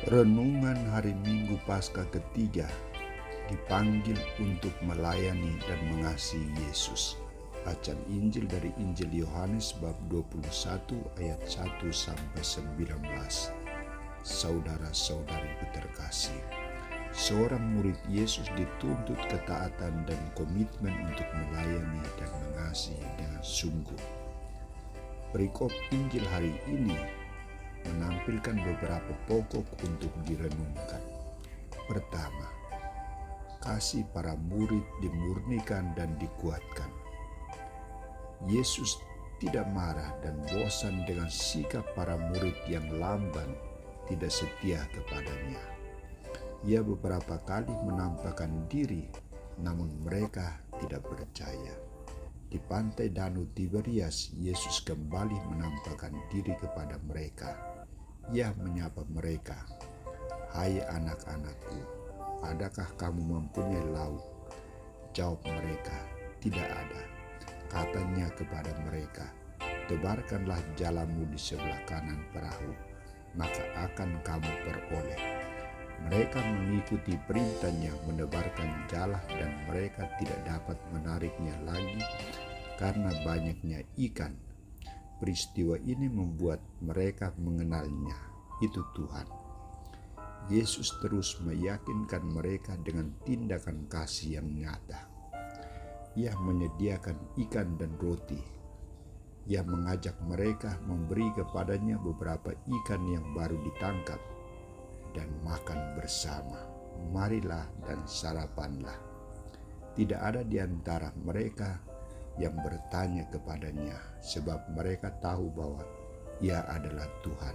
Renungan hari Minggu Paskah ketiga, dipanggil untuk melayani dan mengasihi Yesus. Bacaan Injil dari Injil Yohanes bab 21 ayat 1 sampai 19. Saudara-saudariku terkasih, seorang murid Yesus dituntut ketaatan dan komitmen untuk melayani dan mengasihi dengan sungguh. Perikop Injil hari ini menampilkan beberapa pokok untuk direnungkan. Pertama, kasih para murid dimurnikan dan dikuatkan. Yesus tidak marah dan bosan dengan sikap para murid yang lamban, tidak setia kepadanya. Ia beberapa kali menampakkan diri, namun mereka tidak percaya. Di pantai Danau Tiberias, Yesus kembali menampakkan diri kepada mereka. Ia menyapa mereka, "Hai anak-anakku, adakah kamu mempunyai lauk?" Jawab mereka, "Tidak ada." Katanya kepada mereka, "Tebarkanlah jalamu di sebelah kanan perahu, maka akan kamu peroleh." Mereka mengikuti perintahnya menebarkan jala dan mereka tidak dapat menariknya lagi karena banyaknya ikan. Peristiwa ini membuat mereka mengenalnya, itu Tuhan. Yesus terus meyakinkan mereka dengan tindakan kasih yang nyata. Ia menyediakan ikan dan roti. Ia mengajak mereka memberi kepadanya beberapa ikan yang baru ditangkap dan makan bersama. Marilah dan sarapanlah. Tidak ada di antara mereka yang bertanya kepadanya, sebab mereka tahu bahwa Ia adalah Tuhan.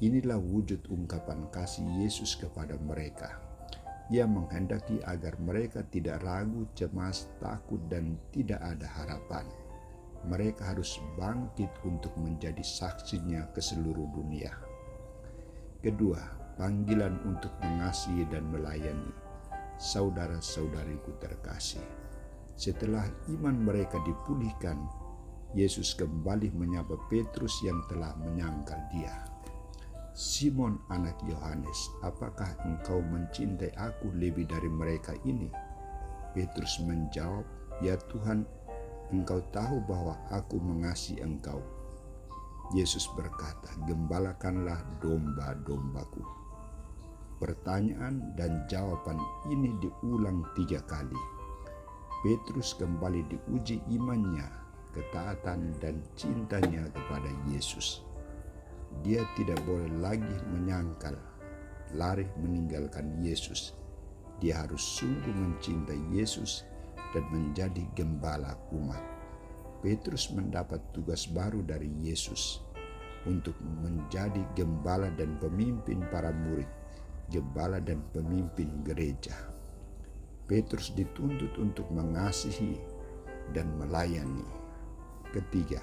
Inilah wujud ungkapan kasih Yesus kepada mereka. Ia menghendaki agar mereka tidak ragu, cemas, takut, dan tidak ada harapan. Mereka harus bangkit untuk menjadi saksinya ke seluruh dunia. Kedua, panggilan untuk mengasihi dan melayani. Saudara-saudariku terkasih, setelah iman mereka dipulihkan, Yesus kembali menyapa Petrus yang telah menyangkal Dia. "Simon anak Yohanes, apakah engkau mencintai aku lebih dari mereka ini?" Petrus menjawab, "Ya Tuhan, Engkau tahu bahwa aku mengasihi Engkau." Yesus berkata, "Gembalakanlah domba-dombaku." Pertanyaan dan jawaban ini diulang 3 kali. Petrus kembali diuji imannya, ketaatan dan cintanya kepada Yesus. Dia tidak boleh lagi menyangkal, lari meninggalkan Yesus. Dia harus sungguh mencintai Yesus dan menjadi gembala umat. Petrus mendapat tugas baru dari Yesus untuk menjadi gembala dan pemimpin para murid, gembala dan pemimpin gereja. Petrus dituntut untuk mengasihi dan melayani. Ketiga,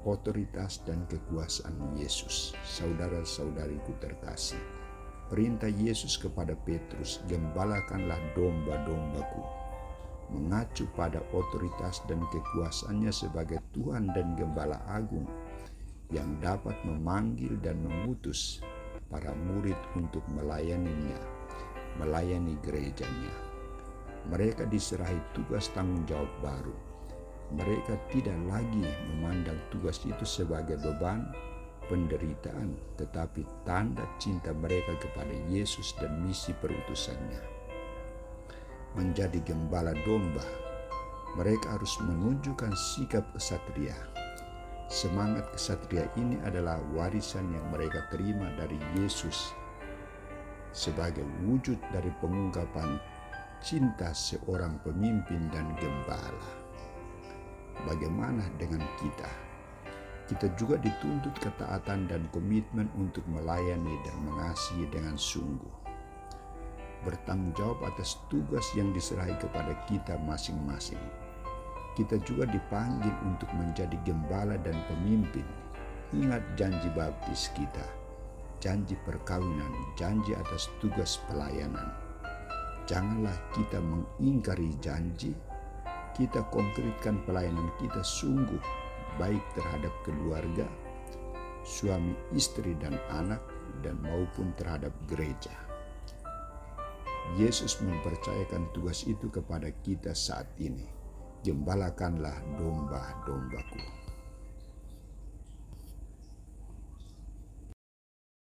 otoritas dan kekuasaan Yesus. Saudara-saudariku terkasih, perintah Yesus kepada Petrus, "Gembalakanlah domba-dombaku," mengacu pada otoritas dan kekuasaannya sebagai Tuhan dan Gembala Agung yang dapat memanggil dan mengutus para murid untuk melayaninya, melayani gerejanya. Mereka diserahi tugas tanggung jawab baru. Mereka tidak lagi memandang tugas itu sebagai beban, penderitaan, tetapi tanda cinta mereka kepada Yesus dan misi perutusannya. Menjadi gembala domba, mereka harus menunjukkan sikap kesatria. Semangat kesatria ini adalah warisan yang mereka terima dari Yesus sebagai wujud dari pengungkapan cinta seorang pemimpin dan gembala. Bagaimana dengan kita? Kita juga dituntut ketaatan dan komitmen untuk melayani dan mengasihi dengan sungguh. Bertanggung jawab atas tugas yang diserahi kepada kita masing-masing. Kita juga dipanggil untuk menjadi gembala dan pemimpin. Ingat janji baptis kita, janji perkawinan, janji atas tugas pelayanan. Janganlah kita mengingkari janji. Kita konkretkan pelayanan kita sungguh, baik terhadap keluarga, suami, istri, dan anak, dan maupun terhadap gereja. Yesus mempercayakan tugas itu kepada kita saat ini. Gembalakanlah domba-dombaku.